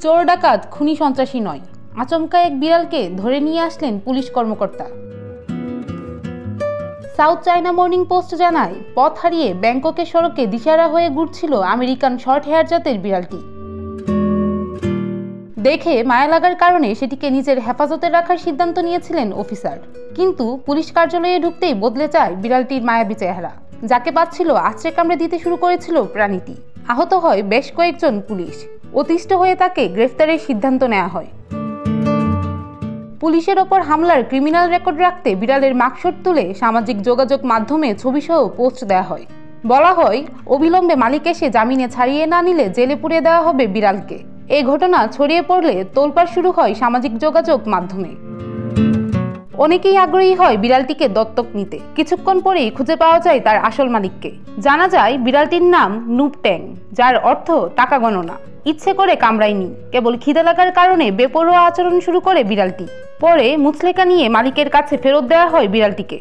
চোর ডাকাত খুনি সন্ত্রাসী নয়, আচমকা এক বিড়ালকে ধরে নিয়ে আসলেন পুলিশ কর্মকর্তা। সাউথ চায়না মর্নিং পোস্ট জানায়, পথ হারিয়ে ব্যাংককের সড়কে দিশারা হয়ে ঘুরছিল আমেরিকান শর্ট হেয়ার জাতের বিড়ালটি। দেখে মায়া লাগার কারণে সেটিকে নিজের হেফাজতে রাখার সিদ্ধান্ত নিয়েছিলেন অফিসার। কিন্তু পুলিশ কার্যালয়ে ঢুকতেই বদলে যায় বিড়ালটির মায়াবী চেহারা। যাকে পাচ্ছিল আছড়ে কামড়ে দিতে শুরু করেছিল প্রাণীটি। আহত হয় বেশ কয়েকজন পুলিশ। অতিষ্ঠ হয়ে তাকে গ্রেফতারের সিদ্ধান্ত নেওয়া হয়। পুলিশের ওপর হামলার ক্রিমিনাল রেকর্ড রাখতে বিড়ালের মাগশট তুলে সামাজিক যোগাযোগ মাধ্যমে ছবিসহ পোস্ট দেওয়া হয়। বলা হয়, অবিলম্বে মালিক এসে জামিনে ছাড়িয়ে না নিলে জেলে পুড়িয়ে দেওয়া হবে বিড়ালকে। এই ঘটনা ছড়িয়ে পড়লে তোলপাড় শুরু হয় সামাজিক যোগাযোগ মাধ্যমে। অনেকেই আগ্রহী হয় বিড়ালটিকে দত্তক নিতে। কিছুক্ষণ পরেই খুঁজে পাওয়া যায় তার আসল মালিককে। জানা যায় বিড়ালটির নাম নুপট্যাং, যার অর্থ টাকা গণনা। ইচ্ছে করে কামড়ায়নি, কেবল খিদে লাগার কারণে বেপরোয়া আচরণ শুরু করে বিড়ালটি। পরে মুচলেকা নিয়ে মালিকের কাছে ফেরত দেওয়া হয় বিড়ালটিকে।